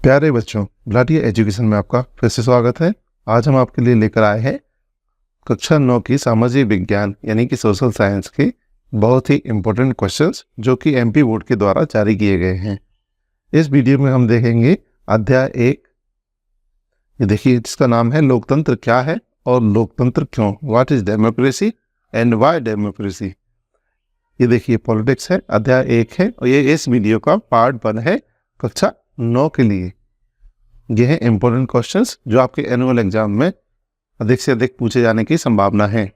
प्यारे बच्चों, ब्लाडिया एजुकेशन में आपका फिर से स्वागत है। आज हम आपके लिए लेकर आए हैं कक्षा 9 की सामाजिक विज्ञान यानी कि सोशल साइंस के बहुत ही इम्पोर्टेंट क्वेश्चंस जो कि एमपी बोर्ड के द्वारा जारी किए गए हैं। इस वीडियो में हम देखेंगे अध्याय 1। ये देखिए, जिसका नाम है लोकतंत्र क्या है और लोकतंत्र क्यों, what is democracy and why democracy. ये देखिए पॉलिटिक्स है, अध्याय 1 है और ये इस वीडियो का पार्ट 1 है कक्षा 9 के लिए। ये है इंपॉर्टेंट क्वेश्चंस जो आपके एनुअल एग्जाम में अधिक से अधिक पूछे जाने की संभावना है।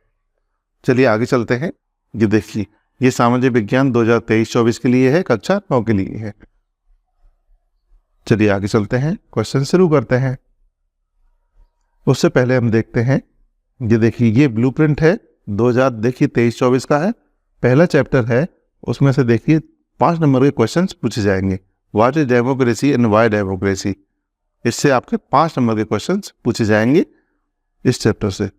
चलिए आगे चलते हैं। ये देखिए, ये सामाजिक विज्ञान 2023-24 के लिए है, कक्षा 9 के लिए है। चलिए आगे चलते हैं, क्वेश्चन शुरू करते हैं। उससे पहले हम देखते हैं, ये देखिए ये ब्लूप्रिंट है 2023-24 का है। पहला चैप्टर है, उसमें से देखिए 5 नंबर के क्वेश्चन पूछे जाएंगे। What is democracy and why democracy. इससे आपके 5 नंबर के क्वेश्चंस पूछे जाएंगे इस चैप्टर से।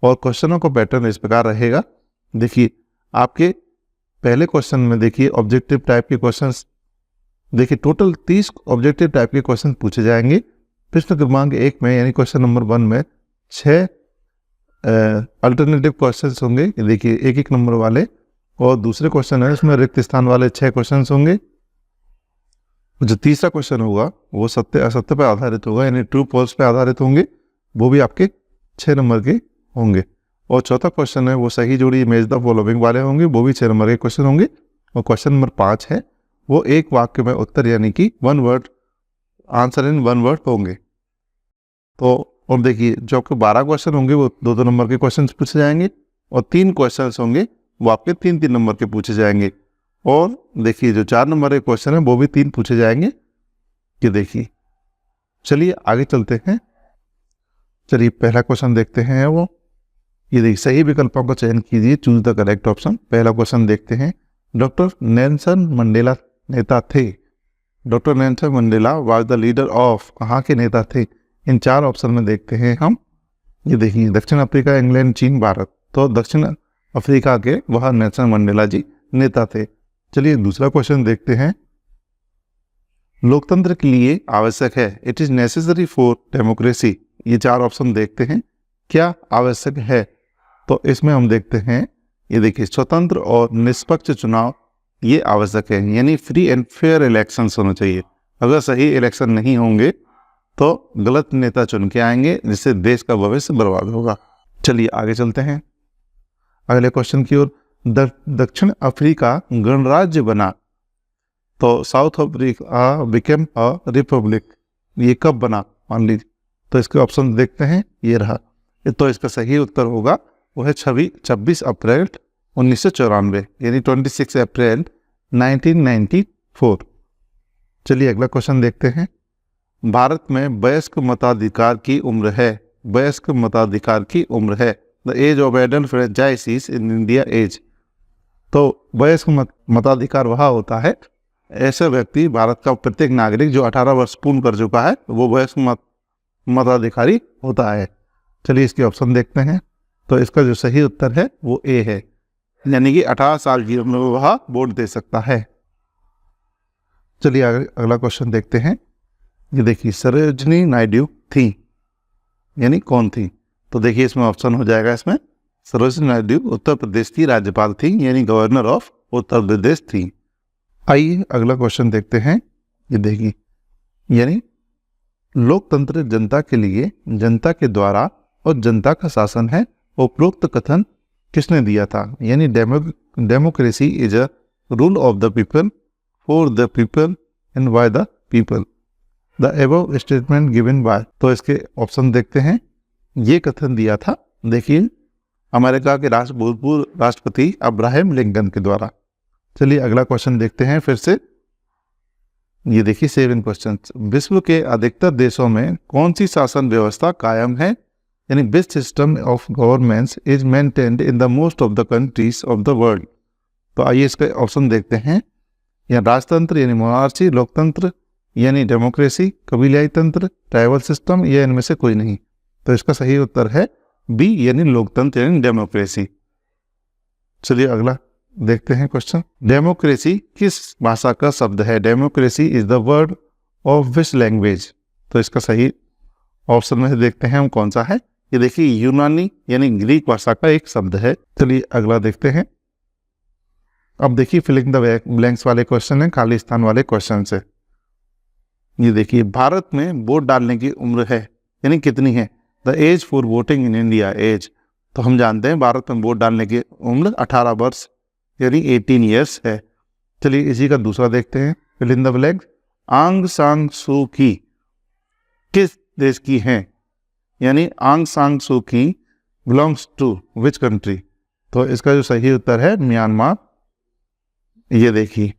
और क्वेश्चनों का पैटर्न इस प्रकार रहेगा। देखिए आपके पहले क्वेश्चन में देखिए ऑब्जेक्टिव टाइप के क्वेश्चंस, देखिए टोटल 30 ऑब्जेक्टिव टाइप के क्वेश्चन पूछे जाएंगे। प्रश्न क्रमांक 1 में यानी क्वेश्चन नंबर 1 में 6 अल्टरनेटिव क्वेश्चंस होंगे, देखिए 1-1 नंबर वाले। और दूसरे क्वेश्चन है उसमें रिक्त स्थान वाले 6 क्वेश्चन होंगे। जो तीसरा क्वेश्चन होगा वो सत्य असत्य पर आधारित होगा, यानी ट्रू फॉल्स पे आधारित होंगे, वो भी आपके 6 नंबर के होंगे। और चौथा क्वेश्चन है वो सही जोड़ी इमेज द फॉलोइंग वाले होंगे, वो भी 6 नंबर के क्वेश्चन होंगे। और क्वेश्चन नंबर 5 है वो एक वाक्य में उत्तर यानी कि 1 वर्ड आंसर इन 1 वर्ड होंगे। तो और देखिए जो आपके 12 क्वेश्चन होंगे वो 2-2 नंबर के क्वेश्चन पूछे जाएंगे और 3 क्वेश्चन होंगे वो आपके 3-3 नंबर के पूछे जाएंगे। और देखिए जो 4 नंबर के क्वेश्चन है वो भी 3 पूछे जाएंगे। ये देखिए, चलिए आगे चलते हैं। चलिए पहला क्वेश्चन देखते हैं वो, ये देखिए सही विकल्पों का चयन कीजिए, चूज द करेक्ट ऑप्शन। पहला क्वेश्चन देखते हैं, डॉक्टर नेल्सन मंडेला नेता थे। Doctor Nelson Mandela was the leader of, कहाँ के नेता थे। इन 4 ऑप्शन में देखते हैं हम। ये देखिए दक्षिण अफ्रीका, इंग्लैंड, चीन, भारत। तो दक्षिण अफ्रीका के वह नेल्सन मंडेला जी नेता थे। चलिए दूसरा क्वेश्चन देखते हैं, लोकतंत्र के लिए आवश्यक है, it is necessary for democracy. ये 4 ऑप्शन देखते हैं क्या आवश्यक है। तो इसमें हम देखते हैं, ये देखिए स्वतंत्र और निष्पक्ष चुनाव ये आवश्यक है, यानी फ्री एंड फेयर इलेक्शंस होना चाहिए। अगर सही इलेक्शन नहीं होंगे तो गलत नेता चुन के आएंगे जिससे देश का भविष्य बर्बाद होगा। चलिए आगे चलते हैं अगले क्वेश्चन की ओर। दक्षिण अफ्रीका गणराज्य बना, तो south Africa became a republic, ये कब बना मान लीजिए। तो इसके ऑप्शन देखते हैं, ये रहा। तो इसका सही उत्तर होगा वो है 26 अप्रैल 1994, यानी 26 अप्रैल 1994। चलिए अगला क्वेश्चन देखते हैं, भारत में वयस्क मताधिकार की उम्र है, वयस्क मताधिकार की उम्र है, the age of adult franchises in India age. तो वयस्क मताधिकार वह होता है, ऐसा व्यक्ति भारत का प्रत्येक नागरिक जो 18 वर्ष पूर्ण कर चुका है वो वयस्क मताधिकारी होता है। चलिए इसके ऑप्शन देखते हैं। तो इसका जो सही उत्तर है वो ए है, यानी कि 18 साल की उम्र में वह वोट दे सकता है। चलिए अगला क्वेश्चन देखते हैं। ये देखिए सरोजिनी नायडू थी, यानी कौन थी। तो देखिए इसमें ऑप्शन हो जाएगा, इसमें सरोजिनी नायडू उत्तर प्रदेश की राज्यपाल थी, यानी गवर्नर ऑफ उत्तर प्रदेश थी। आइए अगला क्वेश्चन देखते हैं। ये देखिए, यानी लोकतंत्र जनता के लिए, जनता के द्वारा और जनता का शासन है, उपरोक्त कथन किसने दिया था। यानी democracy is a rule of the people for the people and by the people, the above statement given by. तो इसके ऑप्शन देखते हैं, ये कथन दिया था देखिए अमेरिका के भूतपूर्व राष्ट्रपति अब्राहम लिंकन के द्वारा। चलिए अगला क्वेश्चन देखते हैं फिर से। ये देखिए 7 क्वेश्चन, विश्व के अधिकतर देशों में कौन सी शासन व्यवस्था कायम है, यानी which system of governments is maintained in the most of the countries of the world. तो आइए इसके ऑप्शन देखते हैं, या राजतंत्र यानी मोनार्ची, लोकतंत्र यानी डेमोक्रेसी, कबीलाई तंत्र, ट्राइबल सिस्टम, या इनमें से कोई नहीं। तो इसका सही उत्तर है बी, यानी लोकतंत्र यानी डेमोक्रेसी। चलिए अगला देखते हैं क्वेश्चन, डेमोक्रेसी किस भाषा का शब्द है। Democracy is the word of which language. तो इसका सही ऑप्शन में से देखते हैं हम कौन सा है। ये देखिए यूनानी यानी ग्रीक भाषा का एक शब्द है। चलिए अगला देखते हैं। अब देखिए फिलिंग द ब्लैंक्स वाले क्वेश्चन है, खाली स्थान वाले क्वेश्चन से। ये देखिए भारत में वोट डालने की उम्र है यानी कितनी है। The age for voting in India age. तो हम जानते हैं भारत में वोट डालने की उम्र 18 वर्ष यानी 18 ईयर्स है। चलिए इसी का दूसरा देखते हैं, फिल इन द ब्लैंक्स। आंग सान सू की किस देश की हैं, यानी आंग सान सू की बिलोंग्स टू विच कंट्री। तो इसका जो सही उत्तर है म्यांमार। ये देखिए।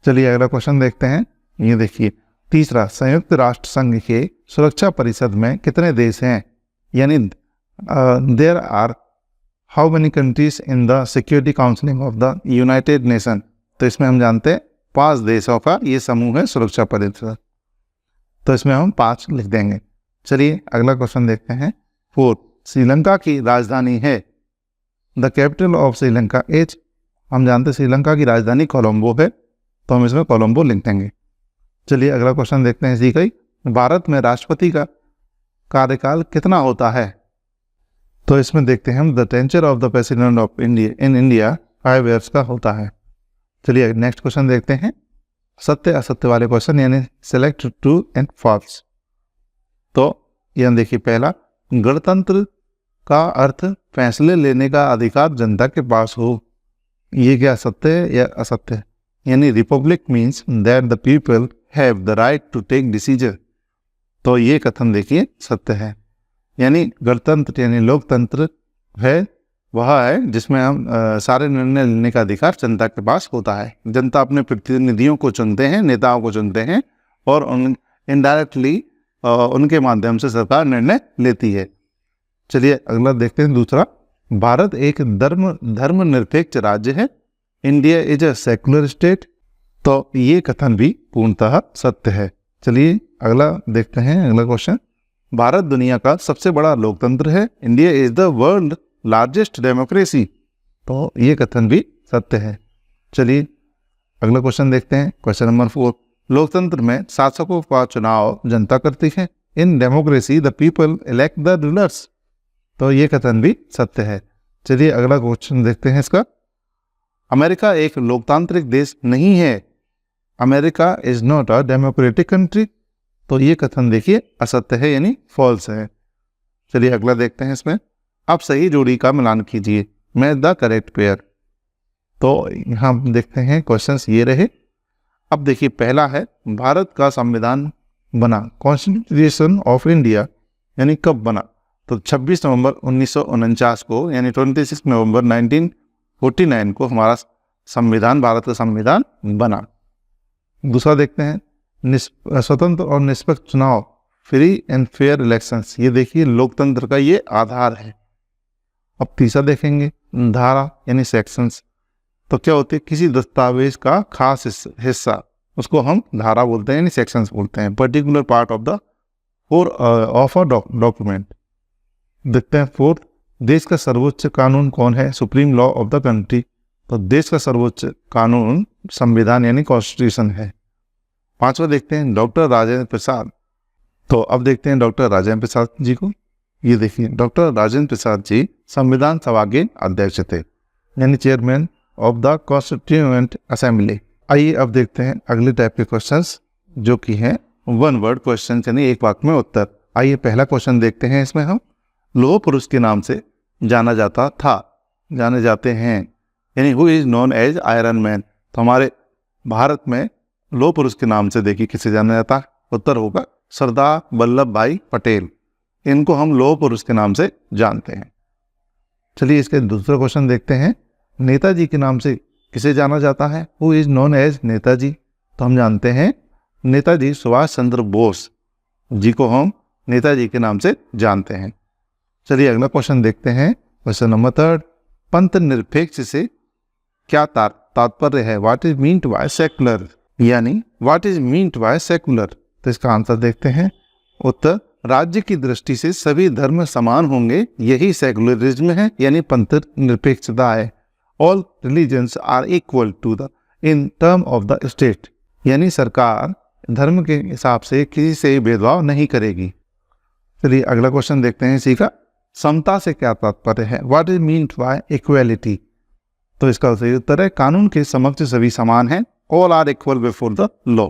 चलिए अगला क्वेश्चन देखते हैं। ये देखिए तीसरा, संयुक्त राष्ट्र संघ के सुरक्षा परिषद में कितने देश हैं, यानी there are how many countries in the security counselling of the United Nation. तो इसमें हम जानते हैं 5 देशों का ये समूह है सुरक्षा परिषद, तो इसमें हम 5 लिख देंगे। चलिए अगला क्वेश्चन देखते हैं। 4, श्रीलंका की राजधानी है, the capital of Sri Lanka is. हम जानते हैं श्रीलंका की राजधानी कोलंबो है, तो हम इसमें कोलंबो लिख देंगे। चलिए अगला क्वेश्चन देखते हैं इसी का ही। भारत में राष्ट्रपति का कार्यकाल कितना होता है। तो इसमें देखते हैं हम the tincture of the president of India in India 5 years का होता है। चलिए नेक्स्ट क्वेश्चन देखते हैं, सत्य असत्य वाले क्वेश्चन यानी सेलेक्ट ट्रू एंड फॉल्स। तो ये देखिए पहला, गणतंत्र का अर्थ फैसले लेने का अधिकार जनता के पास हो। ये क्या सत्य है या असत्य है, यानी republic means that the people have the right to take decision. तो ये कथन देखिए सत्य है, यानी गणतंत्र यानी लोकतंत्र है वह है जिसमें हम सारे निर्णय लेने का अधिकार जनता के पास होता है। जनता अपने प्रतिनिधियों को चुनते हैं, नेताओं को चुनते हैं और इनडायरेक्टली उनके माध्यम से सरकार निर्णय लेती है। चलिए अगला देखते हैं दूसरा, भारत एक धर्मनिरपेक्ष राज्य है, India is a secular state. तो ये कथन भी पूर्णतः सत्य है। चलिए अगला देखते हैं अगला क्वेश्चन, भारत दुनिया का सबसे बड़ा लोकतंत्र है, India is the world largest democracy. तो ये कथन भी सत्य है। चलिए अगला क्वेश्चन देखते हैं, क्वेश्चन नंबर 4, लोकतंत्र में शासकों का चुनाव जनता करती है, in democracy the people elect the rulers. तो ये कथन भी सत्य है। चलिए अगला क्वेश्चन देखते हैं इसका, अमेरिका एक लोकतांत्रिक देश नहीं है, America is not a democratic country. तो ये कथन देखिए असत्य है यानी फॉल्स है। चलिए अगला देखते हैं इसमें, अब सही जोड़ी का मिलान कीजिए, मैच द करेक्ट पेयर। तो यहाँ देखते हैं क्वेश्चंस ये रहे। अब देखिए पहला है, भारत का संविधान बना, कॉन्स्टिट्यूशन ऑफ इंडिया यानी कब बना। तो 26 नवंबर 1949 को यानी 26 नवंबर 1949 को हमारा संविधान, भारत का संविधान बना। दूसरा देखते हैं, स्वतंत्र और निष्पक्ष चुनाव, फ्री एंड फेयर इलेक्शंस। ये देखिए लोकतंत्र का ये आधार है। अब तीसरा देखेंगे, धारा यानी सेक्शंस। तो क्या होती है, किसी दस्तावेज का खास हिस्सा, उसको हम धारा बोलते हैं यानी सेक्शंस बोलते हैं, particular part of the of a document. देखते हैं 4, देश का सर्वोच्च कानून कौन है, supreme law of the country. तो देश का सर्वोच्च कानून संविधान यानी कॉन्स्टिट्यूशन है। 5वां देखते हैं, डॉक्टर राजेंद्र प्रसाद। तो अब देखते हैं डॉक्टर राजेंद्र प्रसाद जी को। ये देखिए डॉक्टर राजेंद्र प्रसाद जी संविधान सभा के अध्यक्ष थे यानी chairman of the constituent assembly. आइए अब देखते हैं अगले टाइप के क्वेश्चंस जो कि हैं 1 वर्ड क्वेश्चन यानी एक वाक्य में उत्तर। आइए पहला क्वेश्चन देखते हैं। इसमें हम लौह पुरुष के नाम से जाने जाते हैं यानी who is known as iron man. तो हमारे भारत में लौह पुरुष के नाम से देखिए किसे जाना जाता है, उत्तर होगा सरदार वल्लभ भाई पटेल। इनको हम लौह पुरुष के नाम से जानते हैं। चलिए इसके दूसरा क्वेश्चन देखते हैं, नेताजी के नाम से किसे जाना जाता है, who is known as Netaji. तो हम जानते हैं नेताजी सुभाष चंद्र बोस जी को हम नेताजी के नाम से जानते हैं। चलिए अगला क्वेश्चन देखते हैं, क्वेश्चन नंबर 3, पंथ निरपेक्ष से क्या तात्पर्य है, what is meant by secular, यानी what is meant by secular. तो इसका आंसर देखते हैं, उत्तर राज्य की दृष्टि से सभी धर्म समान होंगे, यही सेकुलरिज्म है यानी पंथ निरपेक्षता है। All religions are equal to the in term of the state, यानी सरकार धर्म के हिसाब से किसी से भेदभाव नहीं करेगी। चलिए अगला क्वेश्चन देखते हैं इसी का। समता से क्या तात्पर्य है? What is mean by equality? तो इसका सही उत्तर है कानून के समक्ष सभी समान हैं, all are equal before the law.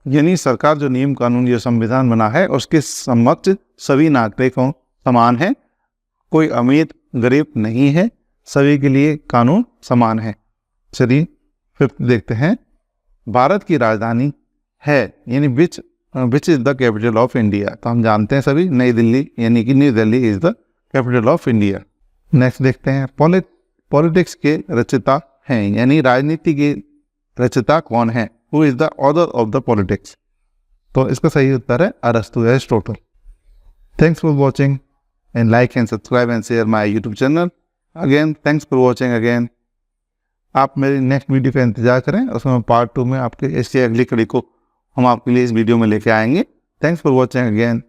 यानी सरकार जो नियम कानून जो संविधान बना है उसके समक्ष सभी नागरिकों समान है, कोई अमीर गरीब नहीं है, सभी के लिए कानून समान है। चलिए फिफ्थ देखते हैं। भारत की राजधानी है यानी which is the capital of India? तो हम जानते हैं सभी नई दिल्ली, यानी कि new Delhi is the capital of India. Next देखते हैं पॉलिटिक्स के रचयिता हैं यानी राजनीति के रचयिता कौन है? Who is the author of the politics? तो इसका सही उत्तर है अरस्तु, Aristotle. Thanks for watching and like and subscribe and share my YouTube channel. Again thanks for watching again. आप मेरी नेक्स्ट वीडियो का इंतजार करें, उसमें पार्ट 2 में आपके इसकी अगली कड़ी को हम आपके लिए इस वीडियो में लेके आएंगे। Thanks for watching again.